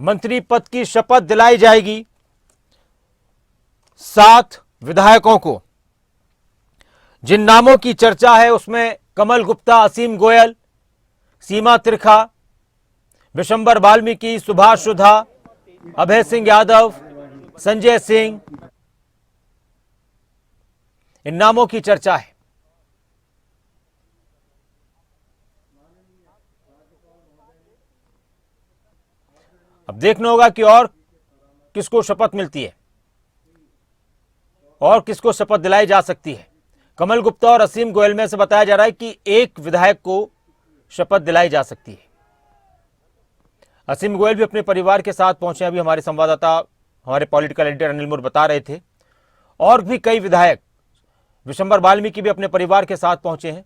मंत्री पद की शपथ दिलाई जाएगी 7 विधायकों को। जिन नामों की चर्चा है उसमें कमल गुप्ता, असीम गोयल, सीमा त्रिखा, विशंबर वाल्मीकि, सुभाष सुधा, अभय सिंह यादव, संजय सिंह, इन नामों की चर्चा है। अब देखना होगा कि और किसको शपथ मिलती है और किसको शपथ दिलाई जा सकती है। कमल गुप्ता और असीम गोयल में से बताया जा रहा है कि एक विधायक को शपथ दिलाई जा सकती है। असीम गोयल भी अपने परिवार के साथ पहुंचे। अभी हमारे संवाददाता, हमारे पॉलिटिकल एडिटर अनिल मुर बता रहे थे। और भी कई विधायक, विशंबर वाल्मीकि भी अपने परिवार के साथ पहुंचे हैं।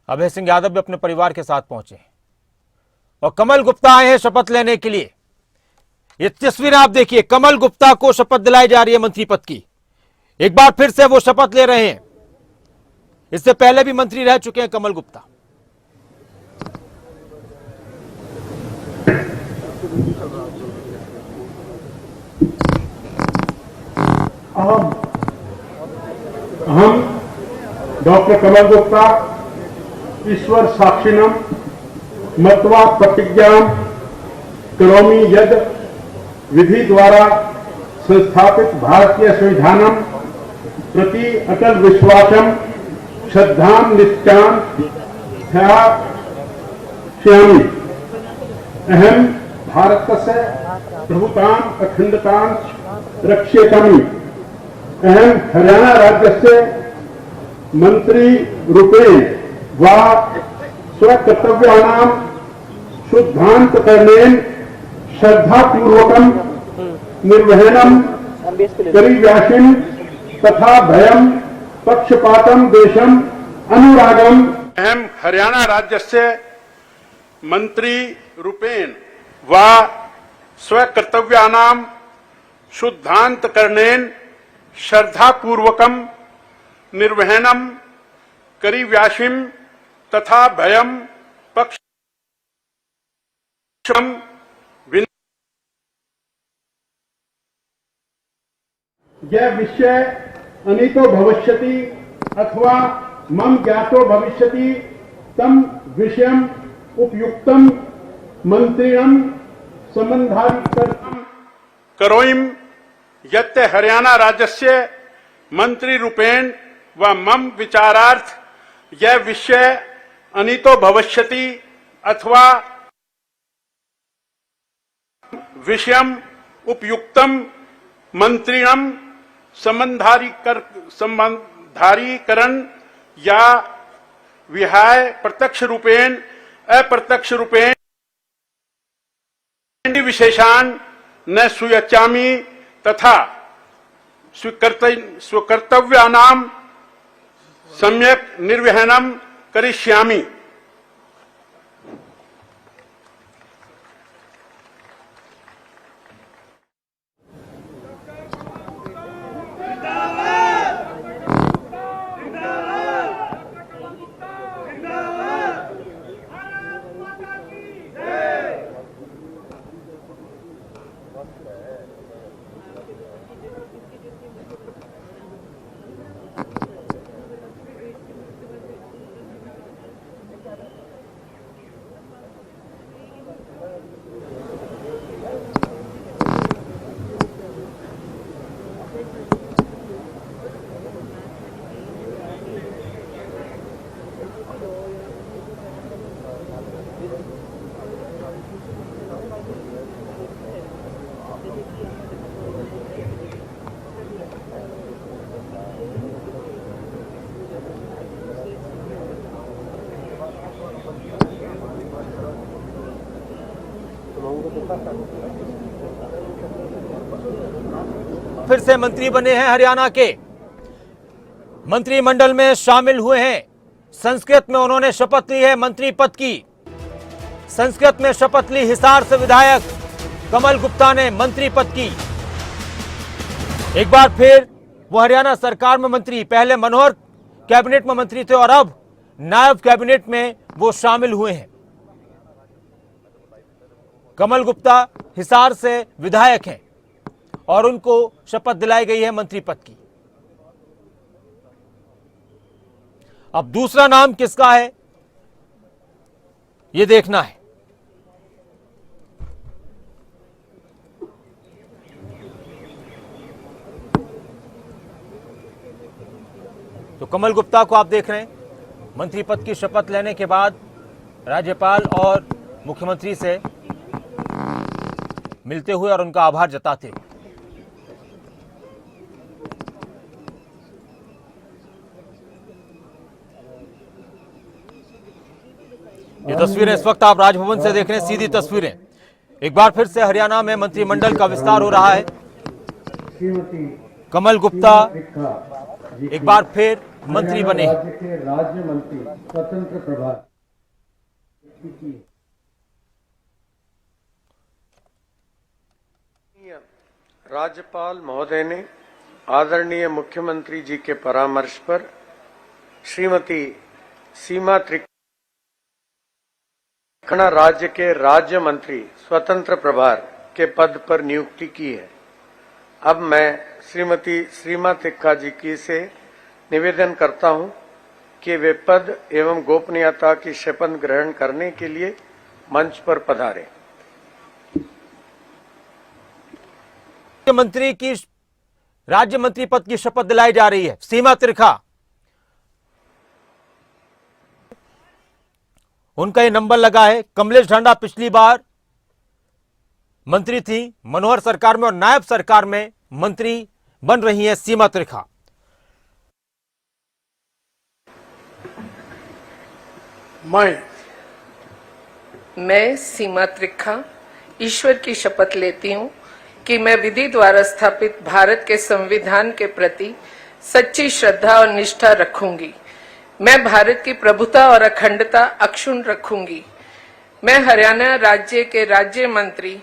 अभय सिंह यादव भी अपने परिवार के साथ पहुंचे हैं और कमल गुप्ता आए हैं शपथ लेने के लिए। ये तस्वीर आप देखिए, कमल गुप्ता को शपथ दिलाई जा रही है मंत्री पद की। एक बार फिर से वो शपथ ले रहे हैं। इससे पहले भी मंत्री रह चुके हैं कमल गुप्ता। हम डॉक्टर कमल गुप्ता ईश्वर साक्षिणम मत्वा प्रतिज्ञा करोमि यद विधि द्वारा संस्थापित भारतीय संविधानम प्रति अटल विश्वासम श्रद्धां निष्ठां ध्यास्यामि। अहम भारतस्य प्रभुतां अखंडतां रक्षेतामि। अहम हरियाणा राज्यस्य मंत्री रूपेण व स्वकर्तव्यानां शुद्धान्तकरणेन श्रद्धापूर्वकं निर्वहणं करिष्यामि तथा भयं पक्षपातं देशं अनुरागम्। अहम हरियाणा राज्यस्य मंत्री रूपेण व स्वकर्तव्यानां शुद्धान्तकरणेन श्रद्धापूर्वकं निर्वहणं करिष्यामि तथा भयं पक्षपातं यह विषय अनितो भविष्यति अथवा मम ज्ञातो भविष्यति तम विषयम उपयुक्तम मंत्रिणं संबंधाधिकरणं करोमि यत् हरियाणा राज्यस्य मंत्री रूपेण व मम विचारार्थ यह विषय अनितो भविष्यति अथवा विषयम उपयुक्तम मंत्रिणं संबंधाधिकरण या विहाय प्रत्यक्ष रूपेण अप्रत्यक्ष रूपेण विशेषान् न सुयच्चामि तथा स्वकर्तव्यानां सम्यक् निर्वहणं करिष्यामि। फिर से मंत्री बने हैं हरियाणा के, मंत्रिमंडल में शामिल हुए हैं। संस्कृत में उन्होंने शपथ ली है मंत्री पद की। संस्कृत में शपथ ली हिसार से विधायक कमल गुप्ता ने मंत्री पद की। एक बार फिर वो हरियाणा सरकार में मंत्री, पहले मनोहर कैबिनेट में मंत्री थे और अब नायब कैबिनेट में वो शामिल हुए हैं। कमल गुप्ता हिसार से विधायक हैं और उनको शपथ दिलाई गई है मंत्री पद की। अब दूसरा नाम किसका है यह देखना है। तो कमल गुप्ता को आप देख रहे हैं मंत्री पद की शपथ लेने के बाद राज्यपाल और मुख्यमंत्री से मिलते हुए और उनका आभार जताते हुए। ये तस्वीरें इस वक्त आप राजभवन से देख रहे हैं, सीधी तस्वीरें। एक बार फिर से हरियाणा में मंत्रिमंडल का विस्तार हो रहा है। कमल गुप्ता एक बार फिर मंत्री बने। राज्य मंत्री स्वतंत्र प्रभार। राज्यपाल महोदय ने आदरणीय मुख्यमंत्री जी के परामर्श पर श्रीमती सीमा त्रिखणा राज्य के राज्य मंत्री स्वतंत्र प्रभार के पद पर नियुक्ति की है। अब मैं श्रीमती सीमा त्रिखा जी की से निवेदन करता हूं कि वे पद एवं गोपनीयता की शपथ ग्रहण करने के लिए मंच पर पधारें। मंत्री की राज्य मंत्री पद की शपथ दिलाई जा रही है। सीमा त्रिखा, उनका ये नंबर लगा है। कमलेश ढांडा पिछली बार मंत्री थी मनोहर सरकार में और नायब सरकार में मंत्री बन रही है सीमा त्रिखा। मैं सीमा त्रिखा ईश्वर की शपथ लेती हूं कि मैं विधि द्वारा स्थापित भारत के संविधान के प्रति सच्ची श्रद्धा और निष्ठा रखूंगी। मैं भारत की प्रभुता और अखंडता अक्षुण्ण रखूंगी। मैं हरियाणा राज्य के राज्य मंत्री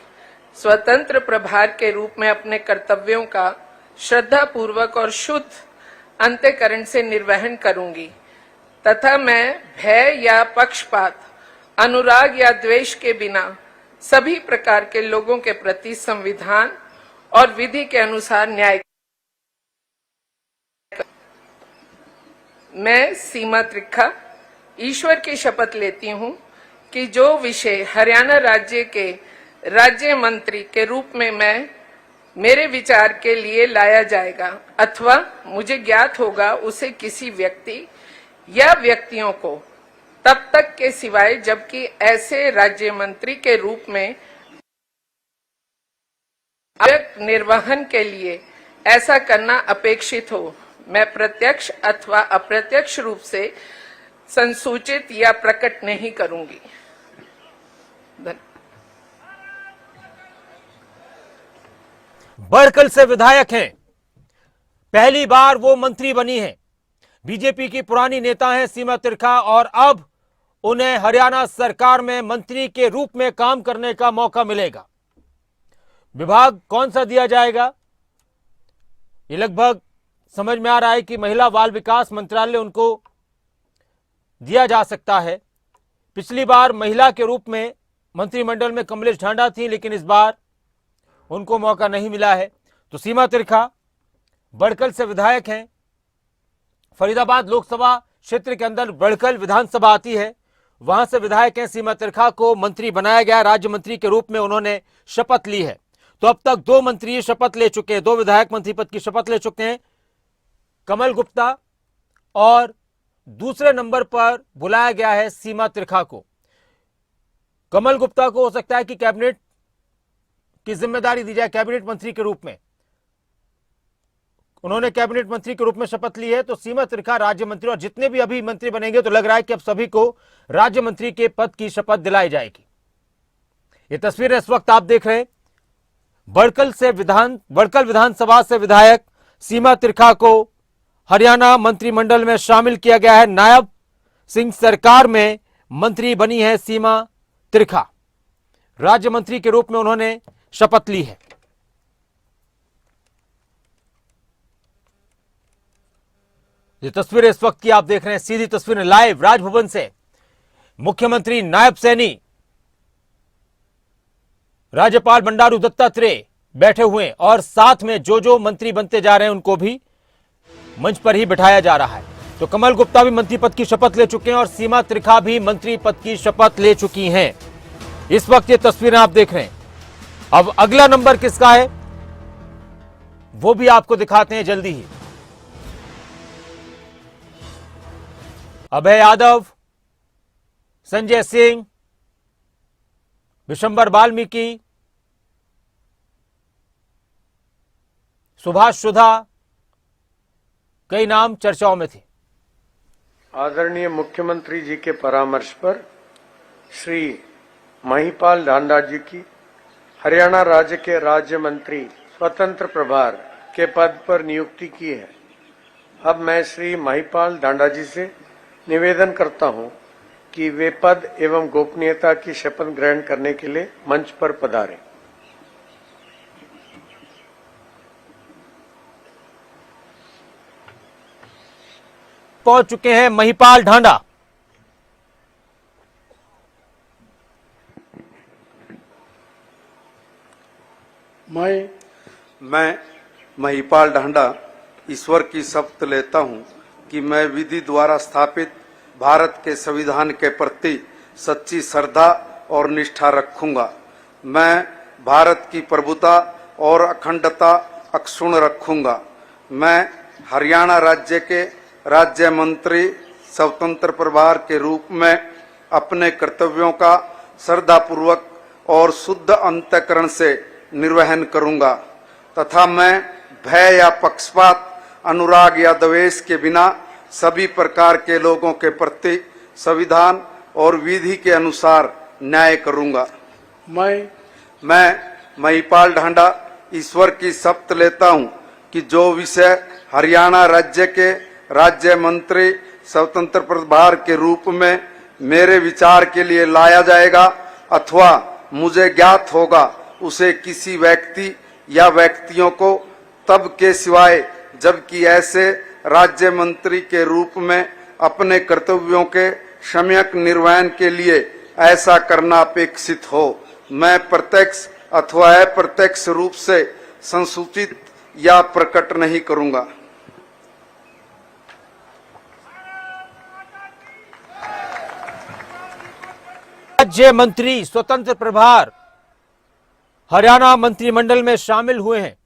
स्वतंत्र प्रभार के रूप में अपने कर्तव्यों का श्रद्धापूर्वक और शुद्ध अंतःकरण से निर्वहन करूंगी तथा मैं भय या पक्षपात, अनुराग या द्वेष के बिना सभी प्रकार के लोगों के प्रति संविधान और विधि के अनुसार न्याय। मैं सीमा त्रिखा ईश्वर की शपथ लेती हूं कि जो विषय हरियाणा राज्य के राज्य मंत्री के रूप में मैं मेरे विचार के लिए लाया जाएगा अथवा मुझे ज्ञात होगा उसे किसी व्यक्ति या व्यक्तियों को तब तक के सिवाय जबकि ऐसे राज्य मंत्री के रूप में निर्वहन के लिए ऐसा करना अपेक्षित हो, मैं प्रत्यक्ष अथवा अप्रत्यक्ष रूप से संसूचित या प्रकट नहीं करूंगी। बड़कल से विधायक हैं, पहली बार वो मंत्री बनी हैं। बीजेपी की पुरानी नेता हैं सीमा त्रिखा और अब उन्हें हरियाणा सरकार में मंत्री के रूप में काम करने का मौका मिलेगा। विभाग कौन सा दिया जाएगा, ये लगभग समझ में आ रहा है कि महिला बाल विकास मंत्रालय उनको दिया जा सकता है। पिछली बार महिला के रूप में मंत्रिमंडल में कमलेश ढांडा थी, लेकिन इस बार उनको मौका नहीं मिला है। तो सीमा त्रिखा बड़कल से विधायक हैं। फरीदाबाद लोकसभा क्षेत्र के अंदर बड़कल विधानसभा आती है, वहां से विधायक हैं। सीमा त्रिखा को मंत्री बनाया गया, राज्य मंत्री के रूप में उन्होंने शपथ ली है। तो अब तक 2 मंत्री शपथ ले चुके हैं, 2 विधायक मंत्री पद की शपथ ले चुके हैं, कमल गुप्ता, और दूसरे नंबर पर बुलाया गया है सीमा त्रिखा को। कमल गुप्ता को हो सकता है कि कैबिनेट की जिम्मेदारी दी जाए, कैबिनेट मंत्री के रूप में उन्होंने कैबिनेट मंत्री के रूप में शपथ ली है। तो सीमा त्रिखा राज्य मंत्री, और जितने भी अभी मंत्री बनेंगे तो लग रहा है कि अब सभी को राज्य मंत्री के पद की शपथ दिलाई जाएगी। ये तस्वीरें इस वक्त आप देख रहे हैं। बड़कल विधानसभा से विधायक सीमा त्रिखा को हरियाणा मंत्रिमंडल में शामिल किया गया है। नायब सिंह सरकार में मंत्री बनी है सीमा त्रिखा, राज्य मंत्री के रूप में उन्होंने शपथ ली है। ये तस्वीरें इस वक्त की आप देख रहे हैं, सीधी तस्वीरें लाइव राजभवन से। मुख्यमंत्री नायब सैनी राज्यपाल बंडारू दत्तात्रेय बैठे हुए हैं और साथ में जो मंत्री बनते जा रहे हैं उनको भी मंच पर ही बिठाया जा रहा है। तो कमल गुप्ता भी मंत्री पद की शपथ ले चुके हैं और सीमा त्रिखा भी मंत्री पद की शपथ ले चुकी हैं। इस वक्त ये तस्वीरें आप देख रहे हैं। अब अगला नंबर किसका है वो भी आपको दिखाते हैं जल्दी ही। अभय यादव, संजय सिंह, विशंबर वाल्मीकि, सुभाष सुधा, कई नाम चर्चाओं में थे। आदरणीय मुख्यमंत्री जी के परामर्श पर श्री महिपाल ढांडा जी की हरियाणा राज्य के राज्य मंत्री स्वतंत्र प्रभार के पद पर नियुक्ति की है। अब मैं श्री महिपाल ढांडा जी से निवेदन करता हूं कि वे पद एवं गोपनीयता की शपथ ग्रहण करने के लिए मंच पर पधारें। पहुंच चुके हैं महिपाल ढांडा। मैं महिपाल ढांडा ईश्वर की शपथ लेता हूं कि मैं विधि द्वारा स्थापित भारत के संविधान के प्रति सच्ची श्रद्धा और निष्ठा रखूंगा। मैं भारत की प्रभुता और अखंडता अक्षुण्ण रखूंगा। मैं हरियाणा राज्य के राज्य मंत्री स्वतंत्र प्रभार के रूप में अपने कर्तव्यों का श्रद्धापूर्वक और शुद्ध अंतःकरण से निर्वहन करूंगा तथा मैं भय या पक्षपात, अनुराग या द्वेष के बिना सभी प्रकार के लोगों के प्रति संविधान और विधि के अनुसार न्याय करूंगा। मैं महिपाल ढांडा ईश्वर की शपथ लेता हूं कि जो विषय हरियाणा राज्य के राज्य मंत्री स्वतंत्र प्रभार के रूप में मेरे विचार के लिए लाया जाएगा अथवा मुझे ज्ञात होगा उसे किसी व्यक्ति या व्यक्तियों को तब के सिवाय जबकि ऐसे राज्य मंत्री के रूप में अपने कर्तव्यों के सम्यक निर्वहन के लिए ऐसा करना अपेक्षित हो, मैं प्रत्यक्ष अथवा अप्रत्यक्ष रूप से संसूचित या प्रकट नहीं करूंगा। राज्य मंत्री स्वतंत्र प्रभार हरियाणा मंत्रिमंडल में शामिल हुए हैं।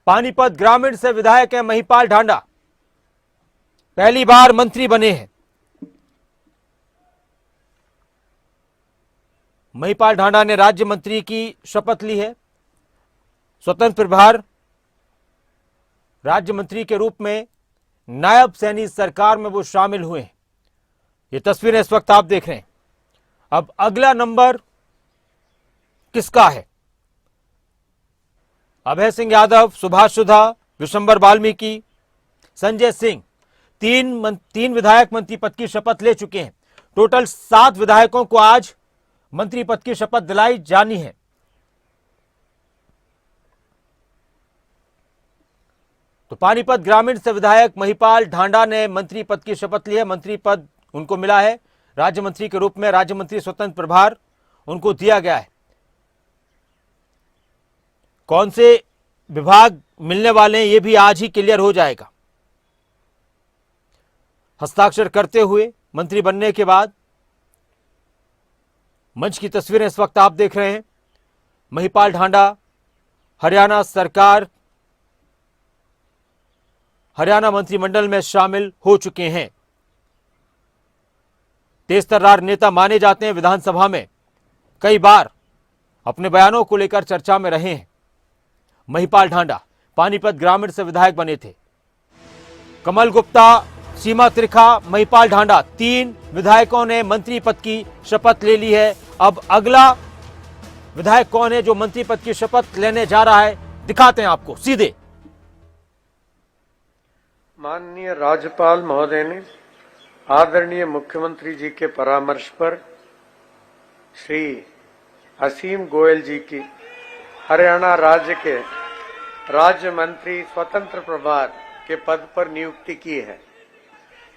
पानीपत ग्रामीण से विधायक हैं महिपाल ढांडा, पहली बार मंत्री बने हैं। महिपाल ढांडा ने राज्य मंत्री की शपथ ली है। स्वतंत्र प्रभार राज्य मंत्री के रूप में नायब सैनी सरकार में वो शामिल हुए हैं। ये तस्वीरें इस वक्त आप देख रहे हैं। अब अगला नंबर किसका है? अभय सिंह यादव, सुभाष सुधा, विशंबर वाल्मीकि, संजय सिंह, तीन विधायक मंत्री पद की शपथ ले चुके हैं। टोटल 7 विधायकों को आज मंत्री पद की शपथ दिलाई जानी है। तो पानीपत ग्रामीण से विधायक महिपाल ढांडा ने मंत्री पद की शपथ ली है। मंत्री पद उनको मिला है राज्य मंत्री के रूप में। राज्य मंत्री स्वतंत्र प्रभार उनको दिया गया है। कौन से विभाग मिलने वाले हैं ये भी आज ही क्लियर हो जाएगा। हस्ताक्षर करते हुए मंत्री बनने के बाद मंच की तस्वीरें इस वक्त आप देख रहे हैं। महिपाल ढांडा हरियाणा सरकार, हरियाणा मंत्रिमंडल में शामिल हो चुके हैं। तेज तर्रार नेता माने जाते हैं। विधानसभा में कई बार अपने बयानों को लेकर चर्चा में रहे हैं। महिपाल ढांडा पानीपत ग्रामीण से विधायक बने थे। कमल गुप्ता, सीमा त्रिखा, महिपाल ढांडा, 3 विधायकों ने मंत्री पद की शपथ ले ली है। अब अगला विधायक कौन है जो मंत्री पद की शपथ लेने जा रहा है, दिखाते हैं आपको सीधे। माननीय राज्यपाल महोदय ने आदरणीय मुख्यमंत्री जी के परामर्श पर श्री असीम गोयल जी की हरियाणा राज्य के राज्य मंत्री स्वतंत्र प्रभार के पद पर नियुक्ति की है।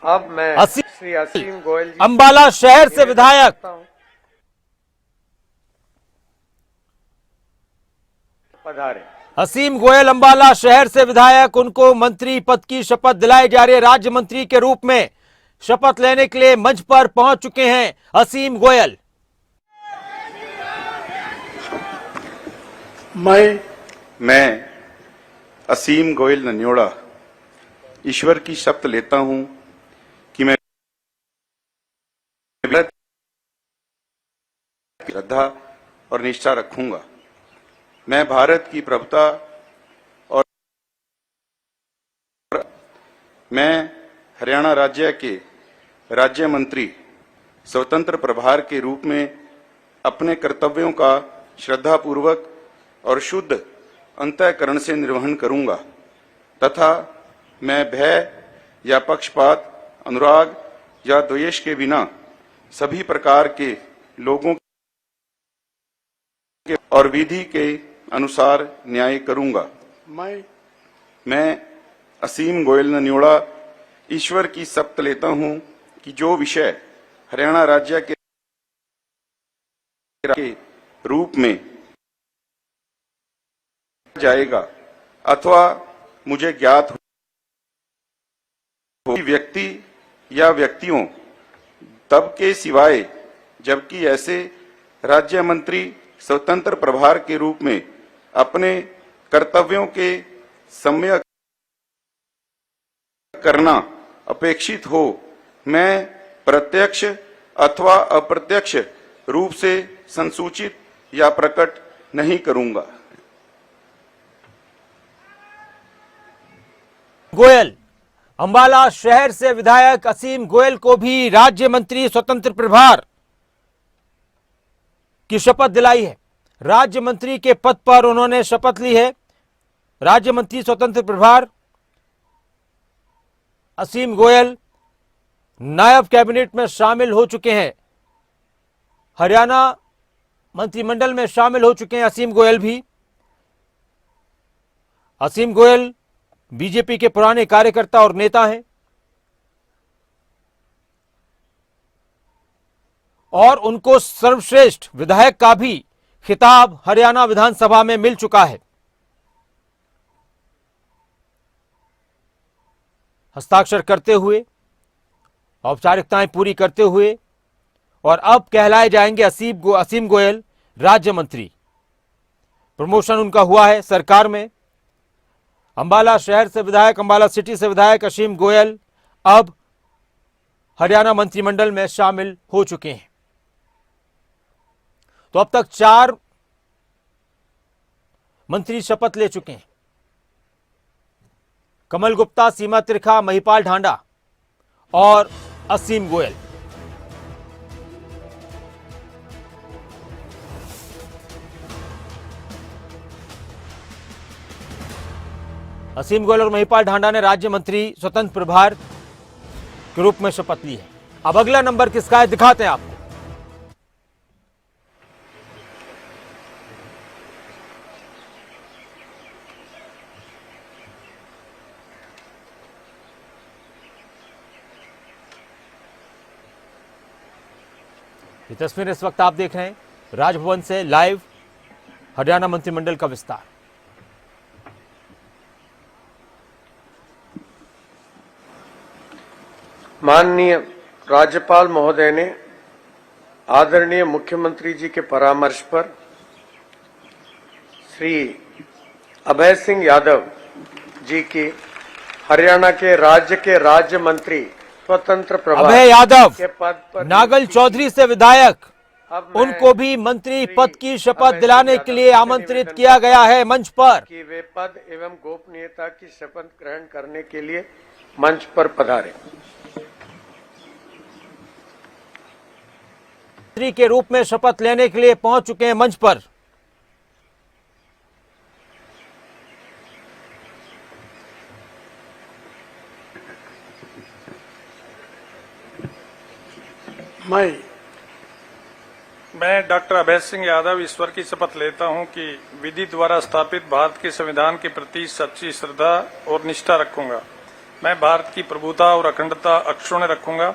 अब मैं श्री असीम गोयल जी अंबाला शहर से विधायक पधारें। असीम गोयल अंबाला शहर से विधायक, उनको मंत्री पद की शपथ दिलाई जा रही है। राज्य मंत्री के रूप में शपथ लेने के लिए मंच पर पहुंच चुके हैं असीम गोयल। मैं असीम गोयल नन्योड़ा ईश्वर की शपथ लेता हूं कि मैं श्रद्धा और निष्ठा रखूंगा। मैं भारत की प्रभुता और मैं हरियाणा राज्य के राज्य मंत्री स्वतंत्र प्रभार के रूप में अपने कर्तव्यों का श्रद्धापूर्वक और शुद्ध अंतःकरण से निर्वहन करूंगा तथा मैं भय या पक्षपात, अनुराग या द्वेष के बिना सभी प्रकार के लोगों के और विधि के अनुसार न्याय करूंगा। मैं असीम गोयल नन्योड़ा ईश्वर की शपथ लेता हूं कि जो विषय हरियाणा राज्य के रूप में जाएगा अथवा मुझे ज्ञात हो व्यक्ति या व्यक्तियों तब के सिवाय, जबकि ऐसे राज्य मंत्री स्वतंत्र प्रभार के रूप में अपने कर्तव्यों के सम्यक करना अपेक्षित हो, मैं प्रत्यक्ष अथवा अप्रत्यक्ष रूप से संसूचित या प्रकट नहीं करूंगा। गोयल अंबाला शहर से विधायक असीम गोयल को भी राज्य मंत्री स्वतंत्र प्रभार की शपथ दिलाई है। राज्य मंत्री के पद पर उन्होंने शपथ ली है। राज्य मंत्री स्वतंत्र प्रभार असीम गोयल नायब कैबिनेट में शामिल हो चुके हैं। हरियाणा मंत्रिमंडल में शामिल हो चुके हैं असीम गोयल भी। असीम गोयल बीजेपी के पुराने कार्यकर्ता और नेता हैं और उनको सर्वश्रेष्ठ विधायक का भी खिताब हरियाणा विधानसभा में मिल चुका है। हस्ताक्षर करते हुए, औपचारिकताएं पूरी करते हुए और अब कहलाए जाएंगे असीम गोयल राज्य मंत्री। प्रमोशन उनका हुआ है सरकार में। अंबाला शहर से विधायक, अंबाला सिटी से विधायक असीम गोयल अब हरियाणा मंत्रिमंडल में शामिल हो चुके हैं। तो अब तक 4 मंत्री शपथ ले चुके हैं। कमल गुप्ता, सीमा त्रिखा, महिपाल ढांडा और असीम गोयल। असीम गोयल और महिपाल ढांडा ने राज्य मंत्री स्वतंत्र प्रभार के रूप में शपथ ली है। अब अगला नंबर किसका है दिखाते हैं आपको। ये तस्वीर इस वक्त आप देख रहे हैं राजभवन से लाइव हरियाणा मंत्रिमंडल का विस्तार। माननीय राज्यपाल महोदय ने आदरणीय मुख्यमंत्री जी के परामर्श पर श्री अभय सिंह यादव जी की हरियाणा के राज्य मंत्री स्वतंत्र प्रभार अभय यादव के पद पर नागल चौधरी से विधायक, अब मैं उनको भी मंत्री पद की शपथ दिलाने के लिए आमंत्रित किया गया है मंच पर। कि वे पद एवं गोपनीयता की शपथ ग्रहण करने के लिए मंच पर पधारे। मंत्री के रूप में शपथ लेने के लिए पहुंच चुके हैं मंच पर। मैं डॉक्टर अभय सिंह यादव ईश्वर की शपथ लेता हूं कि विधि द्वारा स्थापित भारत के संविधान के प्रति सच्ची श्रद्धा और निष्ठा रखूंगा। मैं भारत की प्रभुता और अखंडता अक्षुण्ण रखूंगा।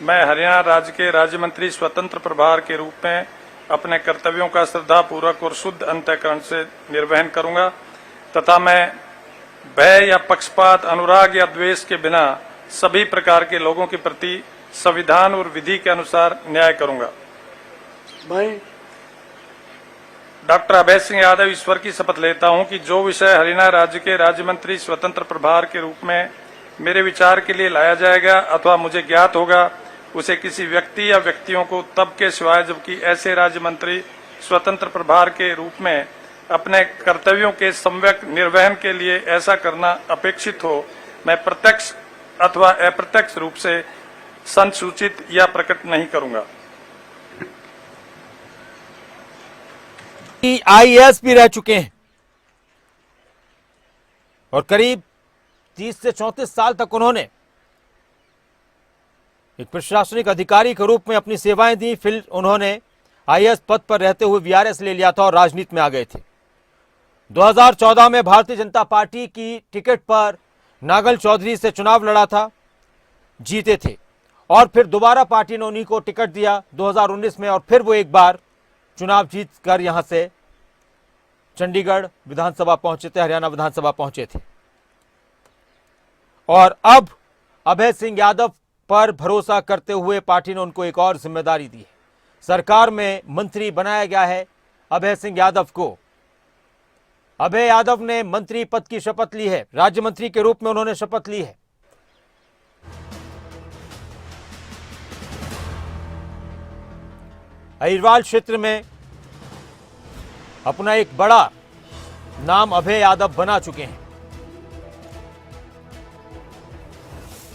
मैं हरियाणा राज्य के राज्य मंत्री स्वतंत्र प्रभार के रूप में अपने कर्तव्यों का श्रद्धापूर्वक और शुद्ध अंतःकरण से निर्वहन करूंगा तथा मैं भय या पक्षपात, अनुराग या द्वेष के बिना सभी प्रकार के लोगों के प्रति संविधान और विधि के अनुसार न्याय करूंगा। मैं डॉक्टर अभय सिंह यादव ईश्वर की शपथ लेता हूं कि जो विषय हरियाणा राज्य के राज्य मंत्री स्वतंत्र प्रभार के रूप में मेरे विचार के लिए लाया जाएगा अथवा मुझे ज्ञात होगा, उसे किसी व्यक्ति या व्यक्तियों को तब के सिवाय जबकि ऐसे राज्य मंत्री स्वतंत्र प्रभार के रूप में अपने कर्तव्यों के सम्यक निर्वहन के लिए ऐसा करना अपेक्षित हो, मैं प्रत्यक्ष अथवा अप्रत्यक्ष रूप से संसूचित या प्रकट नहीं करूंगा। आईएएस भी रह चुके हैं और करीब 30 से 34 साल तक उन्होंने एक प्रशासनिक अधिकारी के रूप में अपनी सेवाएं दी। फिर उन्होंने आईएएस पद पर रहते हुए वीआरएस ले लिया था और राजनीति में आ गए थे। 2014 में भारतीय जनता पार्टी की टिकट पर नागल चौधरी से चुनाव लड़ा था, जीते थे और फिर दोबारा पार्टी ने उन्हीं को टिकट दिया 2019 में और फिर वो एक बार चुनाव जीत कर यहां से चंडीगढ़ विधानसभा पहुंचे थे, हरियाणा विधानसभा पहुंचे थे। और अब अभय सिंह यादव पर भरोसा करते हुए पार्टी ने उनको एक और जिम्मेदारी दी है। सरकार में मंत्री बनाया गया है अभय सिंह यादव को। अभय यादव ने मंत्री पद की शपथ ली है, राज्य मंत्री के रूप में उन्होंने शपथ ली है। अहिरवाल क्षेत्र में अपना एक बड़ा नाम अभय यादव बना चुके हैं।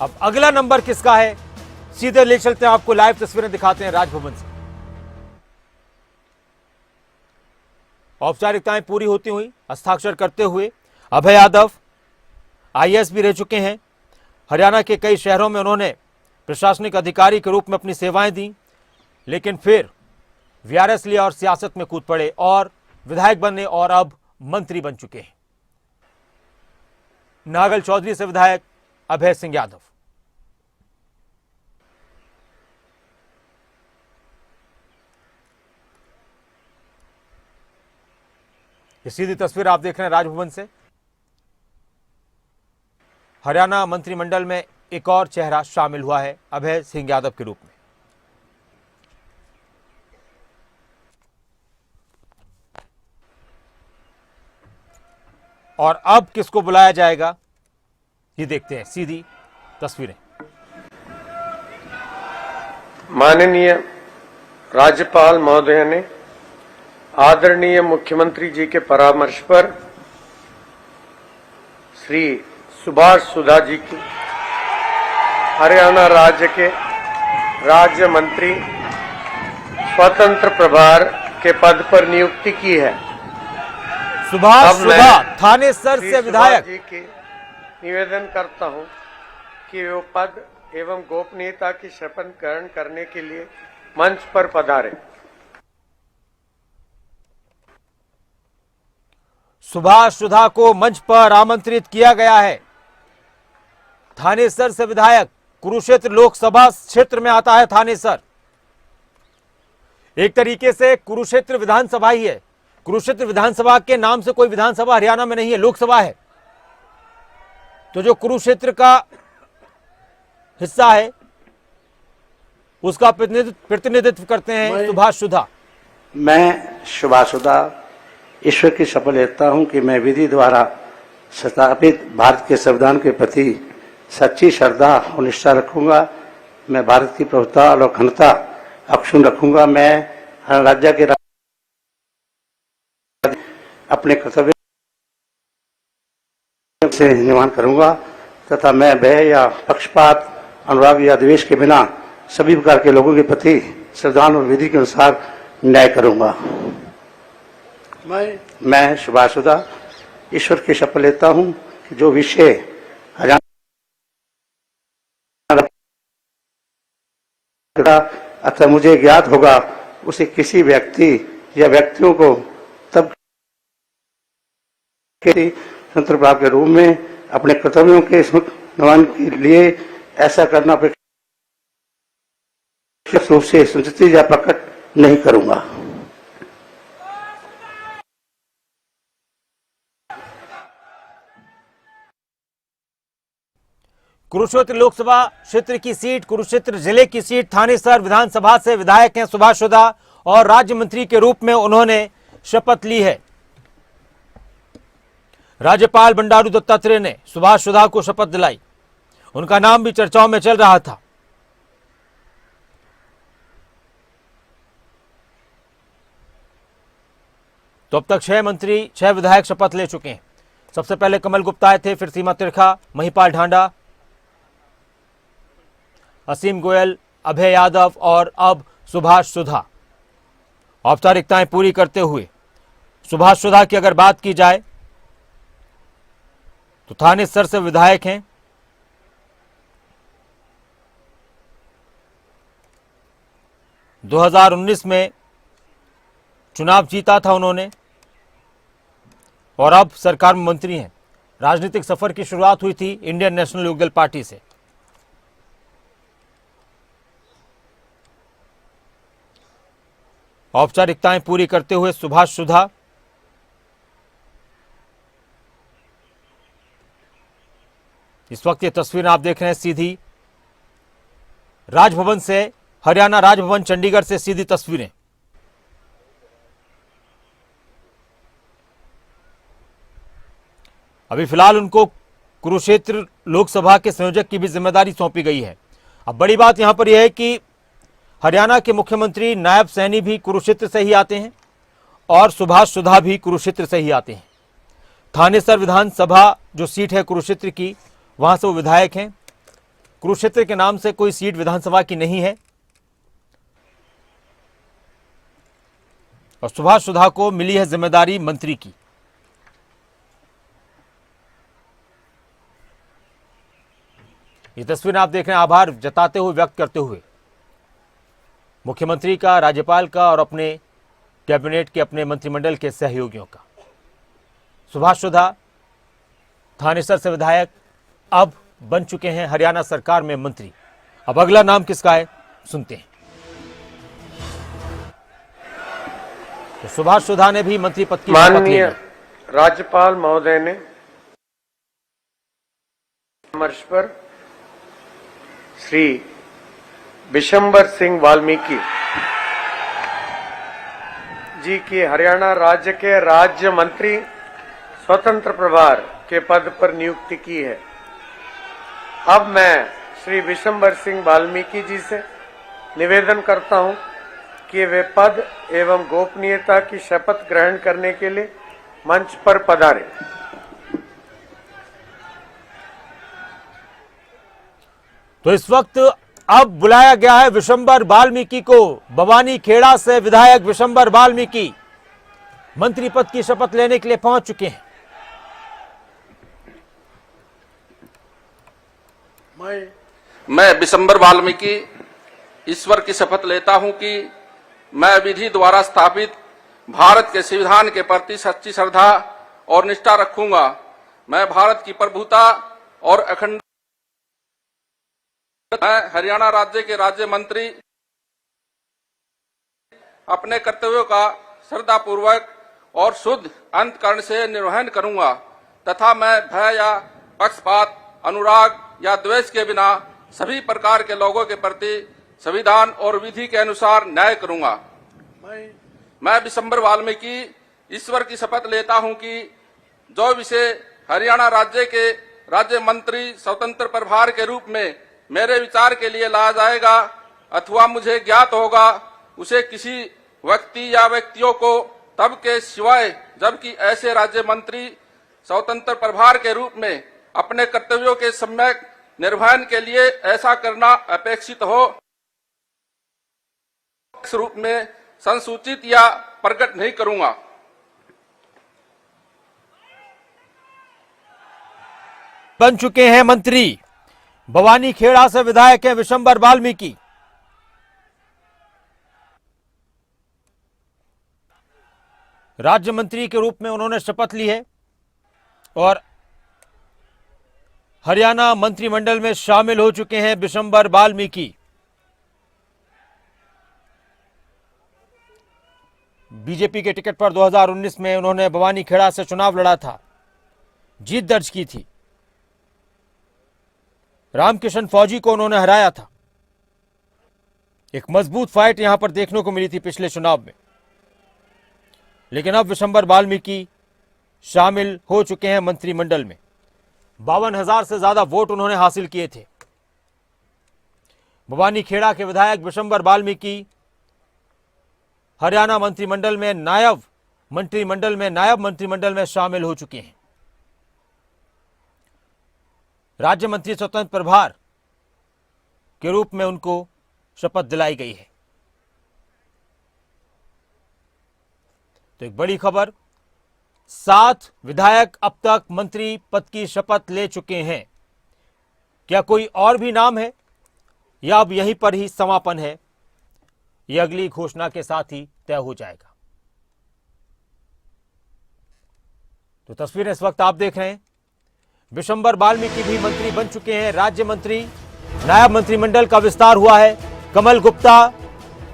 अब अगला नंबर किसका है, सीधे ले चलते हैं, आपको लाइव तस्वीरें दिखाते हैं राजभवन से। औपचारिकताएं पूरी होती हुई हस्ताक्षर करते हुए अभय यादव आईएएस भी रह चुके हैं। हरियाणा के कई शहरों में उन्होंने प्रशासनिक अधिकारी के रूप में अपनी सेवाएं दी, लेकिन फिर वीआरएस लिया और सियासत में कूद पड़े और विधायक बने और अब मंत्री बन चुके हैं। नागल चौधरी से विधायक अभय सिंह यादव। ये सीधी तस्वीर आप देख रहे हैं राजभवन से। हरियाणा मंत्रिमंडल में एक और चेहरा शामिल हुआ है अभय सिंह यादव के रूप में। और अब किसको बुलाया जाएगा ये देखते हैं, सीधी तस्वीरें। माननीय राज्यपाल महोदय ने आदरणीय मुख्यमंत्री जी के परामर्श पर श्री सुभाष सुधा जी की हरियाणा राज्य के राज्य मंत्री स्वतंत्र प्रभार के पद पर नियुक्ति की है। सुभाष सुधा थानेसर से विधायक जी की निवेदन करता हूं कि वो पद एवं गोपनीयता की शपथ ग्रहण करने के लिए मंच पर पधारे। सुभाष सुधा को मंच पर आमंत्रित किया गया है। थानेसर से विधायक, कुरुक्षेत्र लोकसभा क्षेत्र में आता है थानेसर। एक तरीके से कुरुक्षेत्र विधानसभा ही है। कुरुक्षेत्र विधानसभा के नाम से कोई विधानसभा हरियाणा में नहीं है, लोकसभा है। तो जो कुरुक्षेत्र का हिस्सा है उसका प्रतिनिधित्व करते हैं सुभाष सुधा। मैं सुभाष सुधा ईश्वर की शपथ लेता हूं कि मैं विधि द्वारा स्थापित भारत के संविधान के प्रति सच्ची श्रद्धा और निष्ठा रखूंगा। मैं भारत की प्रभुता और अखंडता अक्षुण्ण रखूंगा। मैं राज्य के अपने कर्तव्य से निर्वहन करूंगा तथा मैं भय या पक्षपात, अनुराग या द्वेष के बिना सभी प्रकार के लोगों के प्रति संविधान और विधि के अनुसार न्याय करूंगा। मैं सुभाष सुधा ईश्वर की शपथ लेता हूं कि जो विषय हरियाणा अथवा मुझे ज्ञात होगा उसे किसी व्यक्ति या व्यक्तियों को तब स्वतंत्र प्रभाव के रूप में अपने कर्तव्यों के निर्वहन के लिए ऐसा करना अपेक्षित रूप से संचित या प्रकट नहीं करूंगा। कुरुक्षेत्र लोकसभा क्षेत्र की सीट, कुरुक्षेत्र जिले की सीट थानेसर विधानसभा से विधायक हैं सुभाष सुधा और राज्य मंत्री के रूप में उन्होंने शपथ ली है। राज्यपाल बंडारू दत्तात्रेय ने सुभाष सुधा को शपथ दिलाई। उनका नाम भी चर्चाओं में चल रहा था। तो अब तक 6 मंत्री, 6 विधायक शपथ ले चुके हैं। सबसे पहले कमल गुप्ता आए थे, फिर सीमा त्रिखा, महिपाल ढांडा, असीम गोयल, अभय यादव और अब सुभाष सुधा। औपचारिकताएं पूरी करते हुए सुभाष सुधा की अगर बात की जाए तो थानेसर से विधायक हैं। - 2019 में चुनाव जीता था उन्होंने और अब सरकार में मंत्री हैं। राजनीतिक सफर की शुरुआत हुई थी इंडियन नेशनल युगदल पार्टी से। औपचारिकताएं पूरी करते हुए सुभाष सुधा इस वक्त ये तस्वीर आप देख रहे हैं सीधी राजभवन से, हरियाणा राजभवन चंडीगढ़ से सीधी तस्वीरें। अभी फिलहाल उनको कुरुक्षेत्र लोकसभा के संयोजक की भी जिम्मेदारी सौंपी गई है। अब बड़ी बात यहां पर यह है कि हरियाणा के मुख्यमंत्री नायब सैनी भी कुरुक्षेत्र से ही आते हैं और सुभाष सुधा भी कुरुक्षेत्र से ही आते हैं। थानेसर विधानसभा जो सीट है कुरुक्षेत्र की, वहां से वो विधायक हैं। कुरुक्षेत्र के नाम से कोई सीट विधानसभा की नहीं है और सुभाष सुधा को मिली है जिम्मेदारी मंत्री की। ये तस्वीर आप देख रहे हैं आभार जताते हुए, व्यक्त करते हुए मुख्यमंत्री का, राज्यपाल का और अपने कैबिनेट के, अपने मंत्रिमंडल के सहयोगियों का। सुभाष सुधा थानेसर से विधायक, अब बन चुके हैं हरियाणा सरकार में मंत्री। अब अगला नाम किसका है सुनते हैं। तो सुभाष सुधा ने भी मंत्री पद की शपथ ली माननीय है। राज्यपाल महोदय ने परामर्श पर श्री विशंबर सिंह वाल्मीकि जी की हरियाणा राज्य के राज्य मंत्री स्वतंत्र प्रभार के पद पर नियुक्ति की है। अब मैं श्री विशंबर सिंह वाल्मीकि जी से निवेदन करता हूं कि वे पद एवं गोपनीयता की शपथ ग्रहण करने के लिए मंच पर पधारें। तो इस वक्त अब बुलाया गया है विशंबर वाल्मीकि को। बवानी खेड़ा से विधायक विशंबर वाल्मीकि मंत्री पद की शपथ लेने के लिए पहुंच चुके हैं। मैं विशंबर वाल्मीकि ईश्वर की शपथ लेता हूं कि मैं विधि द्वारा स्थापित भारत के संविधान के प्रति सच्ची श्रद्धा और निष्ठा रखूंगा। मैं भारत की प्रभुता और अखंड मैं हरियाणा राज्य के राज्य मंत्री अपने कर्तव्यों का श्रद्धापूर्वक और शुद्ध अंतकरण से निर्वहन करूंगा तथा मैं भय या पक्षपात, अनुराग या द्वेष के बिना सभी प्रकार के लोगों के प्रति संविधान और विधि के अनुसार न्याय करूंगा। मैं विशंबर वाल्मीकि ईश्वर की शपथ लेता हूं कि जो विषय हरियाणा राज्य के राज्य मंत्री स्वतंत्र प्रभार के रूप में मेरे विचार के लिए लाया जाएगा अथवा मुझे ज्ञात होगा, उसे किसी व्यक्ति या व्यक्तियों को तब के सिवाय जबकि ऐसे राज्य मंत्री स्वतंत्र प्रभार के रूप में अपने कर्तव्यों के सम्यक निर्वहन के लिए ऐसा करना अपेक्षित हो, इस रूप में संसूचित या प्रकट नहीं करूंगा। बन चुके हैं मंत्री। बवानी खेड़ा से विधायक हैं विशंबर वाल्मीकि। राज्य मंत्री के रूप में उन्होंने शपथ ली है और हरियाणा मंत्रिमंडल में शामिल हो चुके हैं विशंबर वाल्मीकि। बीजेपी के टिकट पर 2019 में उन्होंने बवानी खेड़ा से चुनाव लड़ा था, जीत दर्ज की थी। रामकिशन फौजी को उन्होंने हराया था। एक मजबूत फाइट यहां पर देखने को मिली थी पिछले चुनाव में, लेकिन अब विशंबर वाल्मीकि शामिल हो चुके हैं मंत्रिमंडल में। 52,000 से ज्यादा वोट उन्होंने हासिल किए थे। भवानी खेड़ा के विधायक विशंबर वाल्मीकि हरियाणा मंत्रिमंडल में नायब मंत्रिमंडल में शामिल हो चुके हैं। राज्य मंत्री स्वतंत्र प्रभार के रूप में उनको शपथ दिलाई गई है। तो एक बड़ी खबर, 7 विधायक अब तक मंत्री पद की शपथ ले चुके हैं। क्या कोई और भी नाम है या अब यहीं पर ही समापन है? यह अगली घोषणा के साथ ही तय हो जाएगा। तो तस्वीरें इस वक्त आप देख रहे हैं। विशंबर वाल्मीकि भी मंत्री बन चुके हैं, राज्य मंत्री। नायब मंत्रिमंडल का विस्तार हुआ है। कमल गुप्ता,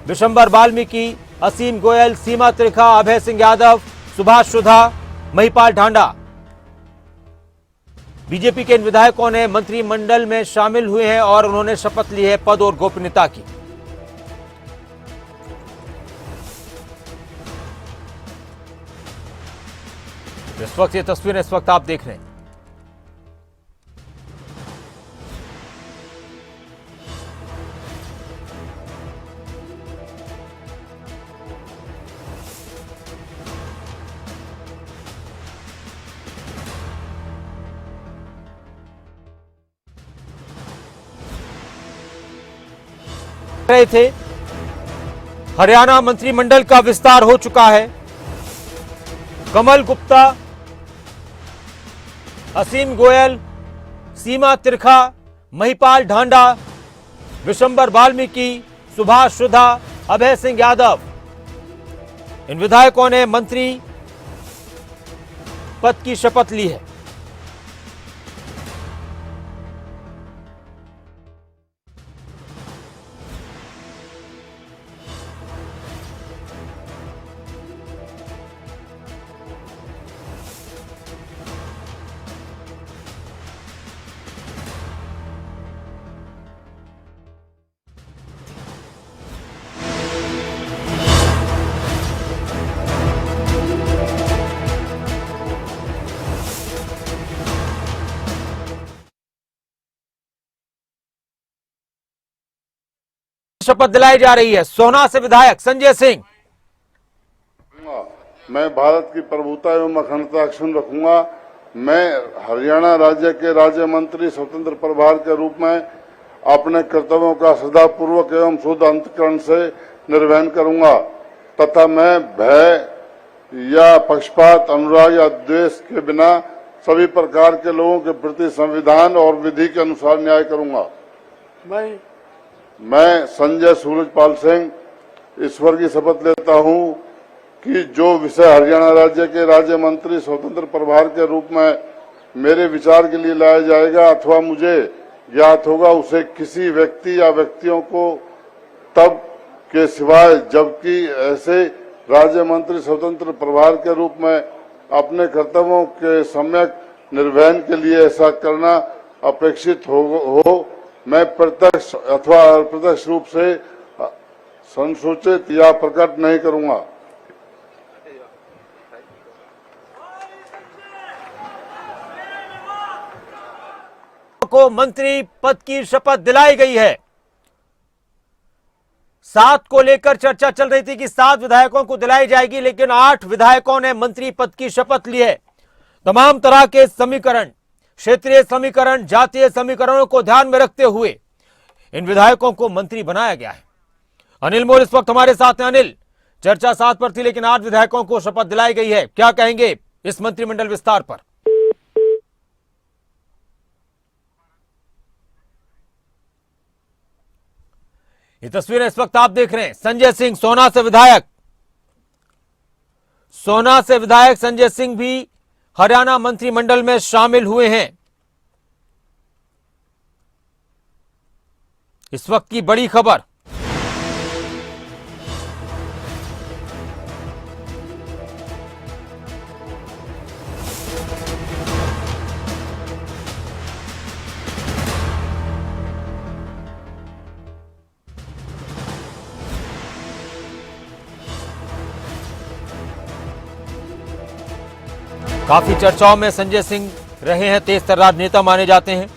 विशंबर वाल्मीकि, असीम गोयल, सीमा त्रिखा, अभय सिंह यादव, सुभाष सुधा, महिपाल ढांडा, बीजेपी के इन विधायकों ने मंत्रिमंडल में शामिल हुए हैं और उन्होंने शपथ ली है पद और गोपनीयता की। इस वक्त ये तस्वीरें इस वक्त आप देख रहे हैं। रहे थे, हरियाणा मंत्रिमंडल का विस्तार हो चुका है। कमल गुप्ता, असीम गोयल, सीमा त्रिखा, महिपाल ढांडा, विशंबर वाल्मीकि, सुभाष सुधा, अभय सिंह यादव, इन विधायकों ने मंत्री पद की शपथ ली है। शपथ दिलाई जा रही है। सोना से विधायक संजय सिंह। मैं भारत की प्रभुता एवं अखंडता अक्षुण्ण रखूंगा। मैं हरियाणा राज्य के राज्य मंत्री स्वतंत्र प्रभार के रूप में अपने कर्तव्यों का श्रद्धापूर्वक एवं शुद्ध अंतःकरण से निर्वहन करूंगा तथा मैं भय या पक्षपात, अनुराग या द्वेष के बिना सभी प्रकार के लोगों के प्रति संविधान और विधि के अनुसार न्याय करूंगा। मैं संजय सूरजपाल सिंह ईश्वर की शपथ लेता हूं कि जो विषय हरियाणा राज्य के राज्य मंत्री स्वतंत्र प्रभार के रूप में मेरे विचार के लिए लाया जाएगा अथवा मुझे ज्ञात होगा, उसे किसी व्यक्ति या व्यक्तियों को तब के सिवाय जबकि ऐसे राज्य मंत्री स्वतंत्र प्रभार के रूप में अपने कर्तव्यों के सम्यक निर्वहन के लिए ऐसा करना अपेक्षित हो मैं प्रत्यक्ष अथवा अप्रत्यक्ष रूप से संसूचित या प्रकट नहीं करूंगा। को मंत्री पद की शपथ दिलाई गई है। 7 को लेकर चर्चा चल रही थी कि 7 विधायकों को दिलाई जाएगी, लेकिन 8 विधायकों ने मंत्री पद की शपथ ली है। तमाम तरह के समीकरण, क्षेत्रीय समीकरण, जातीय समीकरणों को ध्यान में रखते हुए इन विधायकों को मंत्री बनाया गया है। अनिल मोर इस वक्त हमारे साथ हैं। अनिल, चर्चा 7 पर थी लेकिन 8 विधायकों को शपथ दिलाई गई है, क्या कहेंगे इस मंत्रिमंडल विस्तार पर? ये तस्वीरें इस वक्त आप देख रहे हैं। संजय सिंह सोना से विधायक संजय सिंह भी हरियाणा मंत्रिमंडल में शामिल हुए हैं। इस वक्त की बड़ी खबर, काफी चर्चाओं में संजय सिंह रहे हैं, तेज तर्रार नेता माने जाते हैं।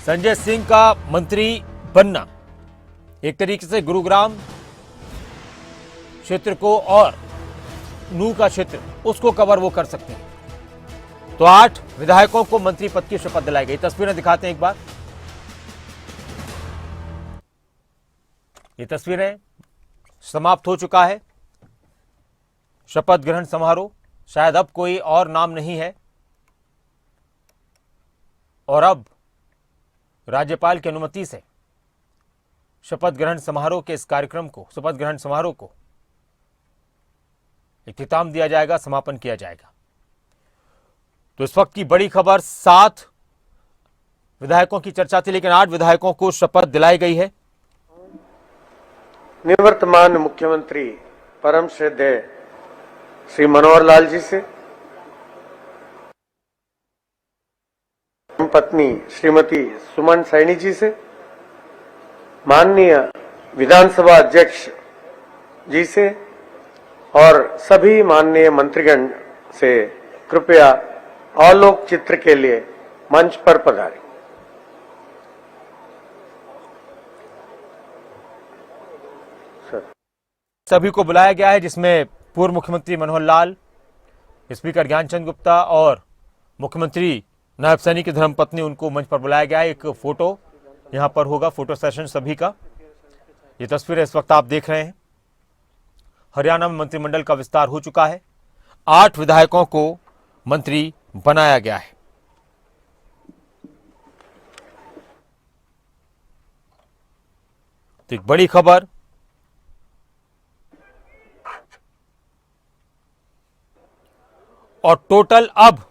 संजय सिंह का मंत्री बनना एक तरीके से गुरुग्राम क्षेत्र को और नू का क्षेत्र उसको कवर वो कर सकते हैं। तो 8 विधायकों को मंत्री पद की शपथ दिलाई गई। तस्वीरें दिखाते हैं एक बार। ये तस्वीरें समाप्त हो चुका है शपथ ग्रहण समारोह। शायद अब कोई और नाम नहीं है और अब राज्यपाल की अनुमति से शपथ ग्रहण समारोह के इस कार्यक्रम को, शपथ ग्रहण समारोह को इख्तिताम दिया जाएगा, समापन किया जाएगा। तो इस वक्त की बड़ी खबर, 7 विधायकों की चर्चा थी लेकिन 8 विधायकों को शपथ दिलाई गई है। निवर्तमान मुख्यमंत्री परम श्रद्धेय श्री मनोहर लाल जी से, पत्नी श्रीमती सुमन सैनी जी से, माननीय विधानसभा अध्यक्ष जी से और सभी माननीय मंत्रीगण से कृपया आलोक चित्र के लिए मंच पर पधारें। सभी को बुलाया गया है जिसमें पूर्व मुख्यमंत्री मनोहर लाल, स्पीकर ज्ञानचंद गुप्ता और मुख्यमंत्री नायब सैनी की धर्मपत्नी, उनको मंच पर बुलाया गया है। एक फोटो यहां पर होगा, फोटो सेशन सभी का। ये तस्वीरें इस वक्त आप देख रहे हैं। हरियाणा में मंत्रिमंडल का विस्तार हो चुका है। 8 विधायकों को मंत्री बनाया गया है। तो एक बड़ी खबर, और टोटल अब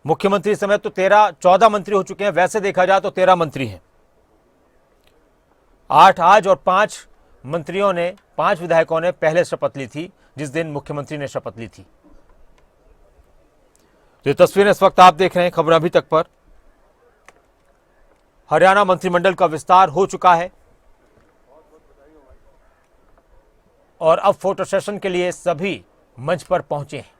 मुख्यमंत्री समेत तो 14 मंत्री हो चुके हैं। वैसे देखा जाए तो 13 मंत्री हैं। 8 आज और 5 मंत्रियों ने, 5 विधायकों ने पहले शपथ ली थी जिस दिन मुख्यमंत्री ने शपथ ली थी। तो ये तस्वीरें इस वक्त आप देख रहे हैं खबर अभी तक पर। हरियाणा मंत्रिमंडल का विस्तार हो चुका है और अब फोटो सेशन के लिए सभी मंच पर पहुंचे हैं।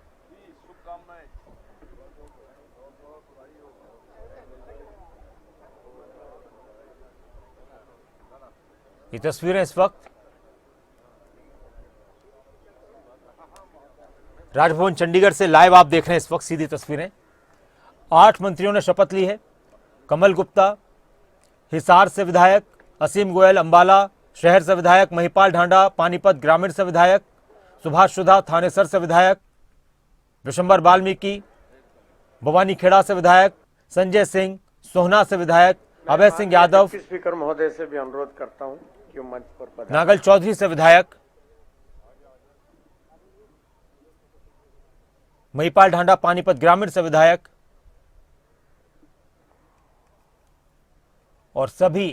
ये तस्वीरें इस वक्त राजभवन चंडीगढ़ से लाइव आप देख रहे हैं इस वक्त सीधी तस्वीरें। 8 मंत्रियों ने शपथ ली है। कमल गुप्ता हिसार से विधायक, असीम गोयल अंबाला शहर से विधायक, महिपाल ढांडा पानीपत ग्रामीण से विधायक, सुभाष सुधा थानेसर से विधायक, विशंबर वाल्मीकि भवानी खेड़ा से विधायक, संजय सिंह सोहना से विधायक, अभय सिंह यादव, स्पीकर महोदय से भी अनुरोध करता हूं कि मंच पर पधारें। नागल चौधरी से विधायक, महिपाल ढांडा पानीपत ग्रामीण से विधायक और सभी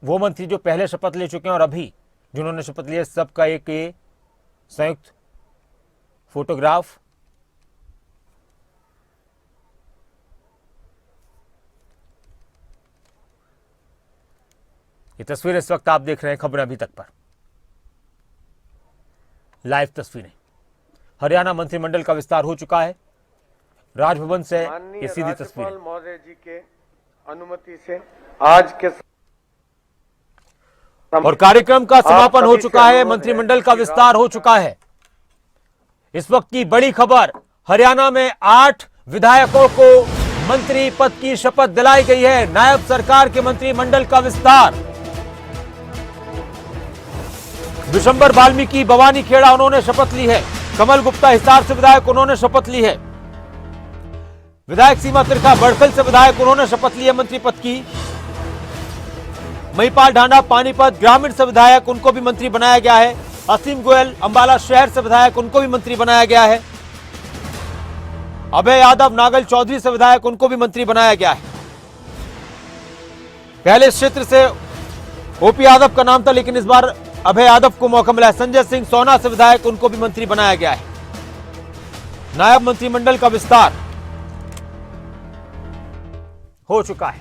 वो मंत्री जो पहले शपथ ले चुके हैं और अभी जिन्होंने शपथ लिया, सबका एक ये संयुक्त फोटोग्राफ। ये तस्वीरें इस वक्त आप देख रहे हैं खबरें अभी तक पर, लाइव तस्वीरें। हरियाणा मंत्रिमंडल का विस्तार हो चुका है। राजभवन से ये सीधी तस्वीर। महोदय जी के अनुमति से आज के और कार्यक्रम का समापन हो चुका है। मंत्रिमंडल का विस्तार हो चुका है। इस वक्त की बड़ी खबर, हरियाणा में 8 विधायकों को मंत्री पद की शपथ दिलाई गई है। नायब सरकार के मंत्रिमंडल का विस्तार। विशंबर वाल्मीकि भवानी खेड़ा, उन्होंने शपथ ली है। कमल गुप्ता हिसार से विधायक, उन्होंने शपथ ली है। विधायक सीमा त्रिखा बड़खल से विधायक, उन्होंने शपथ ली है मंत्री पद की। महिपाल ढांडा पानीपत ग्रामीण से विधायक, उनको भी मंत्री बनाया गया है। असीम गोयल अंबाला शहर से विधायक, उनको भी मंत्री बनाया गया है। अभय यादव नागल चौधरी से विधायक, उनको भी मंत्री बनाया गया है। पहले इस क्षेत्र से ओपी यादव का नाम था लेकिन इस बार अभय यादव को मौका मिला है। संजय सिंह सोहना से विधायक, उनको भी मंत्री बनाया गया है। नायब मंत्रिमंडल का विस्तार हो चुका है।